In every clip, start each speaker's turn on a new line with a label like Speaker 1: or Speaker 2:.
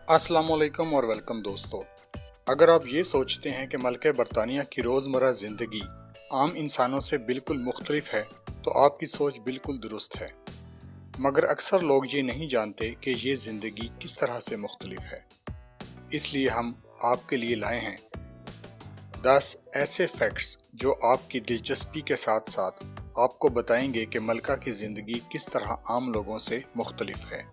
Speaker 1: अस्सलाम वालेकुम और वेलकम दोस्तों। अगर आप ये सोचते हैं कि मल्का बरतानिया की रोज़मर्रा ज़िंदगी आम इंसानों से बिल्कुल मुख्तलिफ है तो आपकी सोच बिल्कुल दुरुस्त है। मगर अक्सर लोग ये नहीं जानते कि ये ज़िंदगी किस तरह से मुख्तलिफ है। इसलिए हम आपके लिए लाए हैं 10 ऐसे फैक्ट्स जो आपकी दिलचस्पी के साथ साथ आपको बताएंगे कि मल्का की ज़िंदगी किस तरह आम लोगों से मुख्तलिफ है।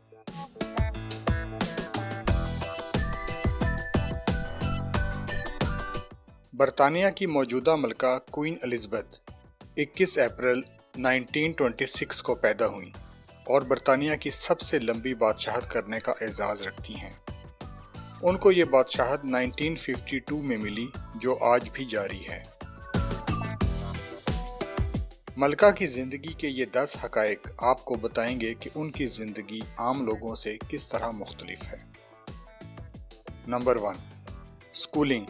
Speaker 1: बरतानिया की मौजूदा मल्का क्वीन एलिज़ाबेथ 21 अप्रैल 1926 को पैदा हुई और बरतानिया की सबसे लंबी बादशाहत करने का एजाज़ रखती हैं। उनको ये बादशाहत 1952 में मिली जो आज भी जारी है। मल्का की ज़िंदगी के ये 10 हक़ाइक़ आपको बताएंगे कि उनकी ज़िंदगी आम लोगों से किस तरह मुख्तलिफ है। Number 1, schooling.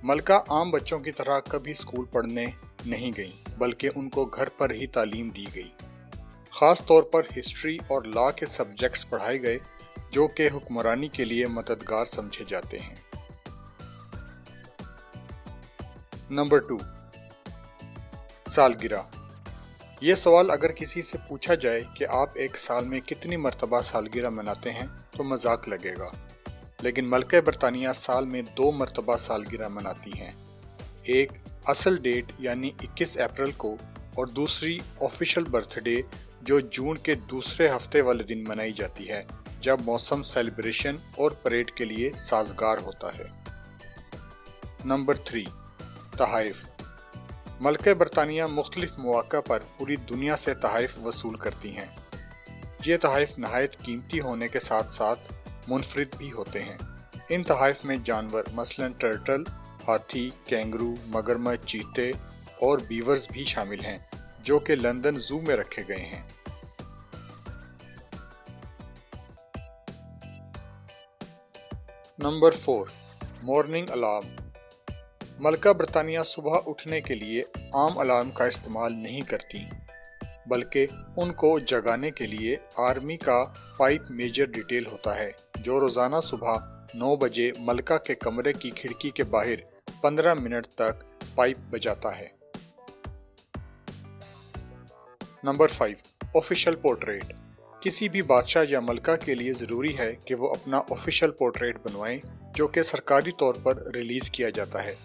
Speaker 1: मल्का आम बच्चों की तरह कभी स्कूल पढ़ने नहीं गईं, बल्कि उनको घर पर ही तालीम दी गई। ख़ास तौर पर हिस्ट्री और लॉ के सब्जेक्ट्स पढ़ाए गए जो कि हुक्मरानी के लिए मददगार समझे जाते हैं। नंबर 2, सालगिरह। ये सवाल अगर किसी से पूछा जाए कि आप एक साल में कितनी मरतबा सालगिरह मनाते हैं तो मजाक लगेगा, लेकिन मल्का बरतानिया साल में 2 मरतबा सालगिरह मनाती हैं। एक असल डेट यानी 21 अप्रैल को और दूसरी ऑफिशियल बर्थडे जो जून के दूसरे हफ्ते वाले दिन मनाई जाती है जब मौसम सेलिब्रेशन और परेड के लिए साजगार होता है। नंबर 3, तहाइफ। मल्का बरतानिया मुख्तलिफ मौक़ा पर पूरी दुनिया से तहाइफ वसूल करती हैं। ये तहाइफ नहायत कीमती होने के साथ साथ मुनफरिद भी होते हैं। इन तहाइफ में जानवर मसलन टर्टल, हाथी, कैंगरू, मगरमच्छ, चीते और बीवर्स भी शामिल हैं जो कि लंदन ज़ू में रखे गए हैं। Number 4, morning alarm. मल्का बरतानिया सुबह उठने के लिए आम अलार्म का इस्तेमाल नहीं करती, बल्कि उनको जगाने के लिए आर्मी का पाइप मेजर डिटेल होता है जो रोज़ाना सुबह 9 बजे मल्का के कमरे की खिड़की के बाहर 15 मिनट तक पाइप बजाता है। Number 5, official portrait. किसी भी बादशाह या मल्का के लिए ज़रूरी है कि वो अपना ऑफिशियल पोर्ट्रेट बनवाएं जो कि सरकारी तौर पर रिलीज़ किया जाता है।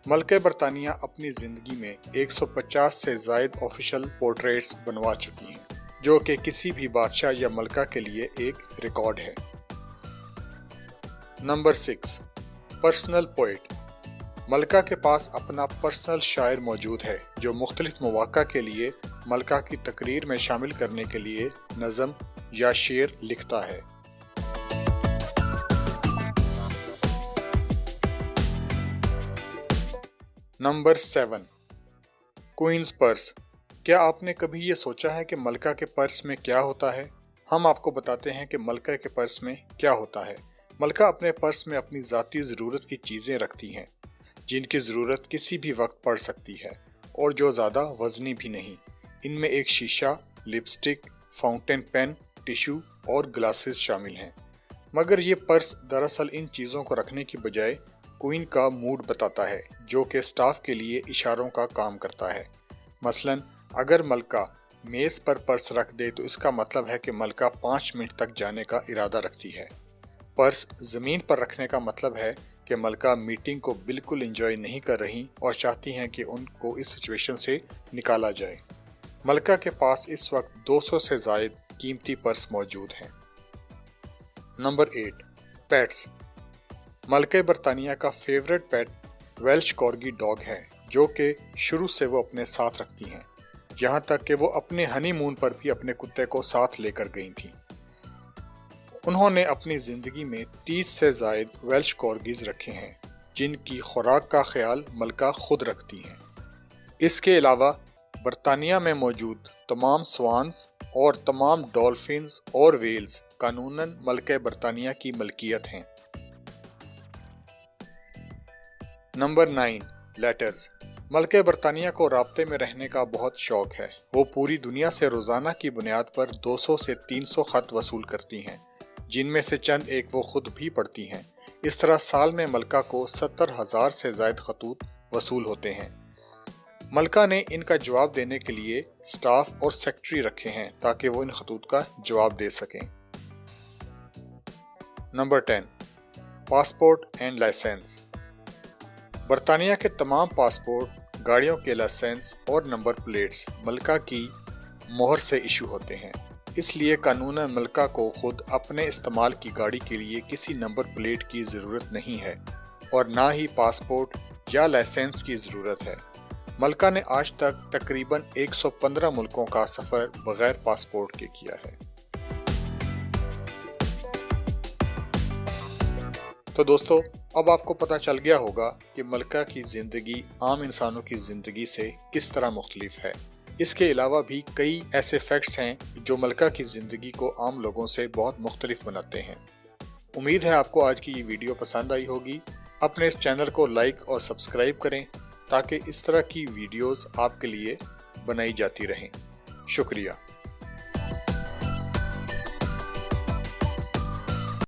Speaker 1: मल्का बरतानिया अपनी ज़िंदगी में 150 से ज़ायद ऑफिशियल पोर्ट्रेट्स बनवा चुकी हैं जो कि किसी भी बादशाह या मल्का के लिए एक रिकॉर्ड है। Number 6, personal poet. मल्का के पास अपना पर्सनल शायर मौजूद है जो मुख्तलिफ मौक़ा के लिए मल्का की तकरीर में शामिल करने के लिए नज़म या शेर लिखता है। Number 7, queen's purse. क्या आपने कभी ये सोचा है कि मल्का के पर्स में क्या होता है? हम आपको बताते हैं कि मल्का के पर्स में क्या होता है। मल्का अपने पर्स में अपनी ज़ाती ज़रूरत की चीज़ें रखती हैं जिनकी ज़रूरत किसी भी वक्त पड़ सकती है और जो ज़्यादा वज़नी भी नहीं। इनमें एक शीशा, लिपस्टिक, फाउंटेन पेन, टिश्यू और ग्लासेस शामिल हैं। मगर ये पर्स दरअसल इन चीज़ों को रखने की बजाय क्वीन का मूड बताता है जो कि स्टाफ के लिए इशारों का काम करता है। मसलन अगर मल्का मेज़ पर पर्स रख दे तो इसका मतलब है कि मल्का 5 मिनट तक जाने का इरादा रखती है। पर्स ज़मीन पर रखने का मतलब है कि मल्का मीटिंग को बिल्कुल एंजॉय नहीं कर रही और चाहती हैं कि उनको इस सिचुएशन से निकाला जाए। मल्का के पास इस वक्त 200 से ज़ायद कीमती पर्स मौजूद हैं। Number 8, pets. मल्का बरतानिया का favourite pet Welsh corgi dog है जो कि शुरू से वो अपने साथ रखती हैं, यहाँ तक कि वो अपने हनीमून पर भी अपने कुत्ते को साथ लेकर गई थी। उन्होंने अपनी ज़िंदगी में 30 से ज़ायद वेल्श कॉर्गीज़ रखे हैं जिनकी खुराक का ख्याल मल्का खुद रखती हैं। इसके अलावा बरतानिया में मौजूद तमाम स्वान्स और तमाम डॉल्फिन्स और वेल्स कानूनन मल्का बरतानिया की मलकियत हैं। Number 9, letters. मल्का बरतानिया को राब्ते में रहने का बहुत शौक है। वो पूरी दुनिया से रोज़ाना की बुनियाद पर 200 से 300 ख़त वसूल करती हैं जिनमें से चंद एक वो खुद भी पढ़ती हैं। इस तरह साल में मलका को 70,000 से ज़ायद खतूत वसूल होते हैं। मलका ने इनका जवाब देने के लिए स्टाफ और सेक्रेटरी रखे हैं ताकि वो इन खतूत का जवाब दे सकें। Number 10, passport and licence. बरतानिया के तमाम पासपोर्ट, गाड़ियों के लाइसेंस और नंबर प्लेट्स मलका की मोहर से इशू होते हैं। इसलिए कानूनन मलका को खुद अपने इस्तेमाल की गाड़ी के लिए किसी नंबर प्लेट की ज़रूरत नहीं है और ना ही पासपोर्ट या लाइसेंस की ज़रूरत है। मलका ने आज तक तकरीबन 115 मुल्कों का सफ़र बगैर पासपोर्ट के किया है। तो दोस्तों, अब आपको पता चल गया होगा कि मलका की ज़िंदगी आम इंसानों की ज़िंदगी से किस तरह मुख्तलिफ है। इसके अलावा भी कई ऐसे फैक्ट्स हैं जो मलका की ज़िंदगी को आम लोगों से बहुत मुख्तलिफ बनाते हैं। उम्मीद है आपको आज की ये वीडियो पसंद आई होगी। अपने इस चैनल को लाइक और सब्सक्राइब करें ताकि इस तरह की वीडियोस आपके लिए बनाई जाती रहें। शुक्रिया।